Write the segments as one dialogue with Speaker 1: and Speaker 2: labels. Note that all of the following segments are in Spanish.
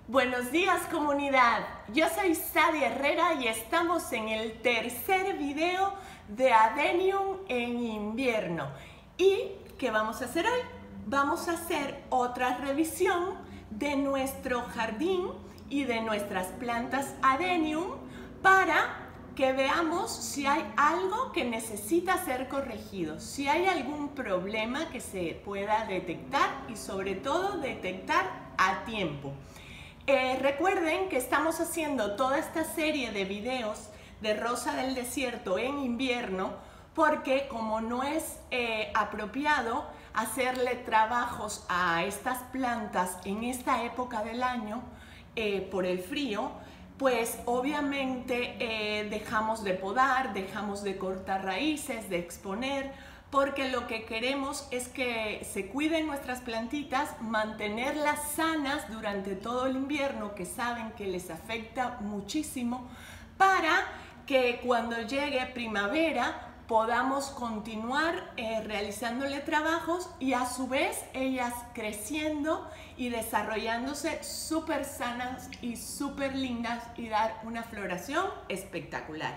Speaker 1: Buenos días, comunidad. Yo soy Sadi Herrera y estamos en el tercer video de Adenium en invierno. ¿Y qué vamos a hacer hoy? Vamos a hacer otra revisión de nuestro jardín y de nuestras plantas Adenium para que veamos si hay algo que necesita ser corregido, si hay algún problema que se pueda detectar y sobre todo detectar a tiempo. Recuerden que estamos haciendo toda esta serie de videos de rosa del desierto en invierno porque como no es apropiado hacerle trabajos a estas plantas en esta época del año por el frío, pues obviamente dejamos de podar, dejamos de cortar raíces, de exponer, porque lo que queremos es que se cuiden nuestras plantitas, mantenerlas sanas durante todo el invierno, que saben que les afecta muchísimo, para que cuando llegue primavera podamos continuar realizándole trabajos y a su vez ellas creciendo y desarrollándose súper sanas y súper lindas y dar una floración espectacular.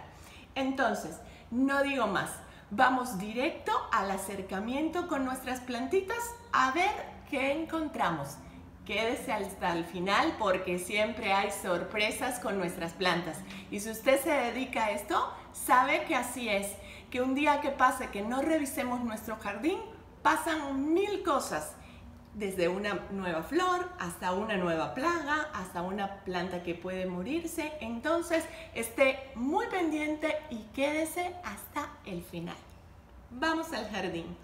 Speaker 1: Entonces, no digo más. Vamos directo al acercamiento con nuestras plantitas a ver qué encontramos. Quédese hasta el final porque siempre hay sorpresas con nuestras plantas. Y si usted se dedica a esto, sabe que así es. Que un día que pase que no revisemos nuestro jardín, pasan mil cosas. Desde una nueva flor, hasta una nueva plaga, hasta una planta que puede morirse. Entonces, esté muy pendiente y quédese hasta el final. Vamos al jardín.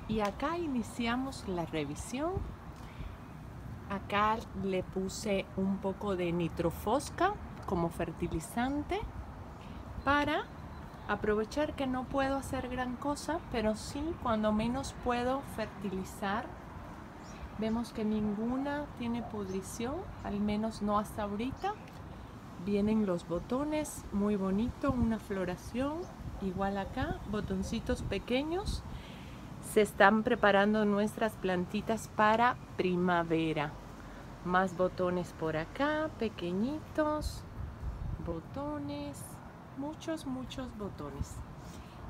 Speaker 1: Y acá iniciamos la revisión. Acá le puse un poco de nitrofosca como fertilizante para aprovechar que no puedo hacer gran cosa, pero sí cuando menos puedo fertilizar. Vemos que ninguna tiene pudrición, al menos no hasta ahorita. Vienen los botones, muy bonito, una floración. Igual acá, botoncitos pequeños. Se están preparando nuestras plantitas para primavera. Más botones por acá, pequeñitos, botones. Muchos botones.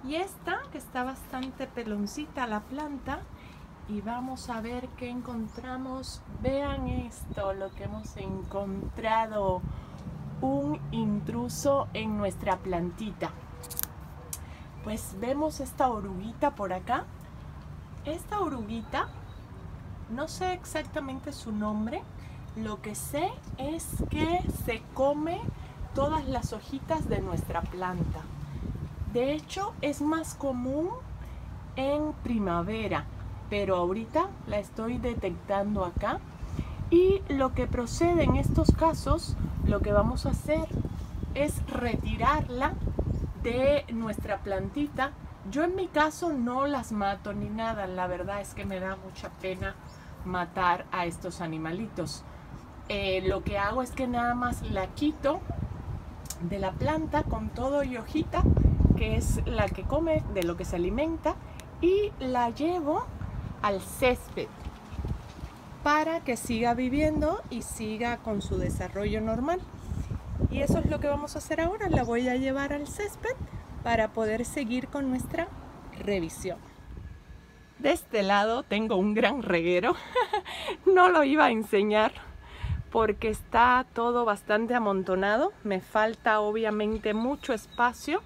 Speaker 1: Y esta que está bastante peloncita la planta, y vamos a ver qué encontramos. Vean esto, lo que hemos encontrado, un intruso en nuestra plantita. Pues vemos esta oruguita por acá. Esta oruguita, no sé exactamente su nombre, lo que sé es que se come todas las hojitas de nuestra planta. De hecho, es más común en primavera, pero ahorita la estoy detectando acá. Y lo que procede en estos casos, lo que vamos a hacer es retirarla de nuestra plantita. Yo en mi caso no las mato ni nada, la verdad es que me da mucha pena matar a estos animalitos. Lo que hago es que nada más la quito de la planta con todo y hojita, que es la que come, de lo que se alimenta, y la llevo al césped para que siga viviendo y siga con su desarrollo normal. Y eso es lo que vamos a hacer ahora. La voy a llevar al césped para poder seguir con nuestra revisión. De este lado tengo un gran reguero. No lo iba a enseñar porque está todo bastante amontonado. Me falta obviamente mucho espacio,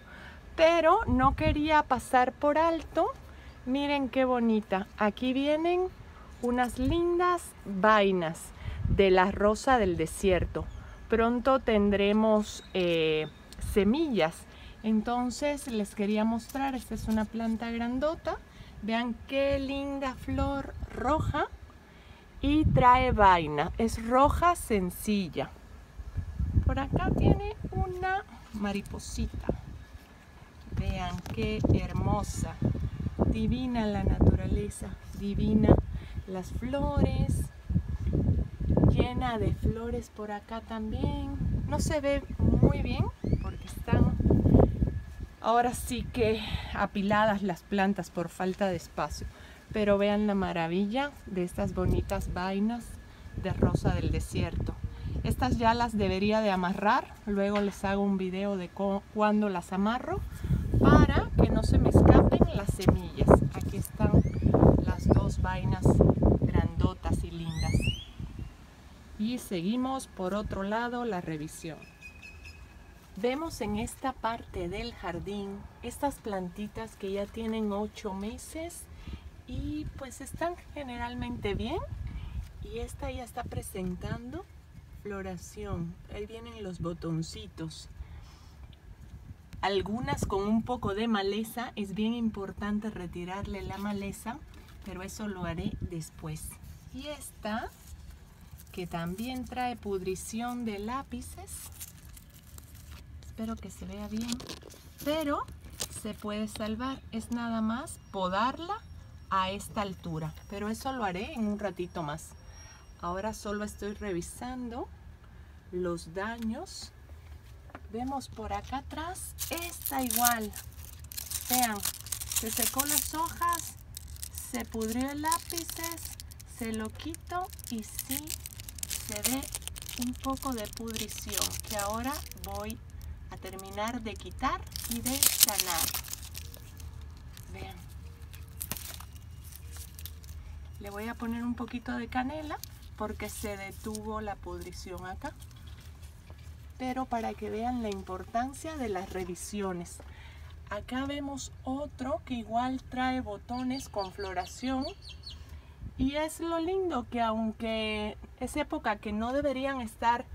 Speaker 1: pero no quería pasar por alto. Miren qué bonita. Aquí vienen unas lindas vainas de la rosa del desierto. Pronto tendremos semillas. Entonces les quería mostrar. Esta es una planta grandota. Vean qué linda flor roja. Y trae vaina, es roja sencilla. Por acá tiene una mariposita. Vean qué hermosa. Divina la naturaleza, divina las flores. Llena de flores por acá también. No se ve muy bien porque están ahora sí que apiladas las plantas por falta de espacio. Pero vean la maravilla de estas bonitas vainas de rosa del desierto. Estas ya las debería de amarrar, luego les hago un video de cuándo las amarro para que no se me escapen las semillas. Aquí están las dos vainas grandotas y lindas. Y seguimos por otro lado la revisión. Vemos en esta parte del jardín estas plantitas que ya tienen 8 meses y pues están generalmente bien. Y esta ya está presentando floración. Ahí vienen los botoncitos. Algunas con un poco de maleza. Es bien importante retirarle la maleza, pero eso lo haré después. Y esta, que también trae pudrición de lápices. Espero que se vea bien, pero se puede salvar. Es nada más podarla a esta altura, pero eso lo haré en un ratito más. Ahora solo estoy revisando los daños. Vemos por acá atrás, esta igual. Vean, se secó las hojas, se pudrió el lápices, se lo quito y sí se ve un poco de pudrición que ahora voy a terminar de quitar y de sanar. Vean. Le voy a poner un poquito de canela porque se detuvo la pudrición acá. Pero para que vean la importancia de las revisiones. Acá vemos otro que igual trae botones con floración. Y es lo lindo que aunque es época que no deberían estar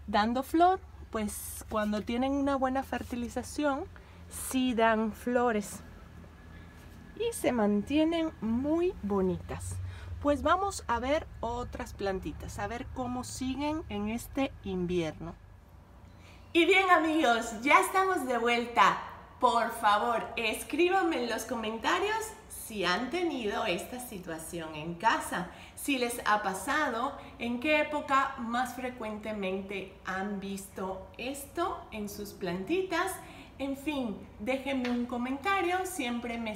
Speaker 1: dando flor, pues cuando tienen una buena fertilización, sí dan flores. Y se mantienen muy bonitas. Pues vamos a ver otras plantitas, a ver cómo siguen en este invierno. Y bien amigos, ya estamos de vuelta. Por favor, escríbanme en los comentarios si han tenido esta situación en casa, si les ha pasado, en qué época más frecuentemente han visto esto en sus plantitas. En fin, déjenme un comentario, siempre me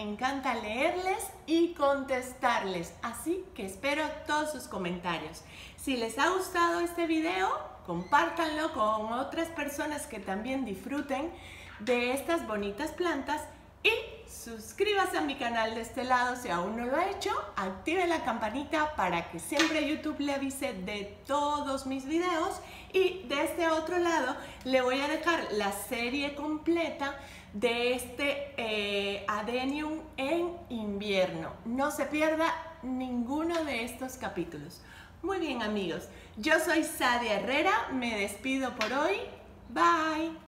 Speaker 1: encanta leerles y contestarles, así que espero todos sus comentarios. Si les ha gustado este video, compártanlo con otras personas que también disfruten de estas bonitas plantas y suscríbase a mi canal de este lado si aún no lo ha hecho, active la campanita para que siempre YouTube le avise de todos mis videos y de este otro lado le voy a dejar la serie completa de este Adenium en invierno. No se pierda ninguno de estos capítulos. Muy bien amigos, yo soy Sadia Herrera, me despido por hoy, bye.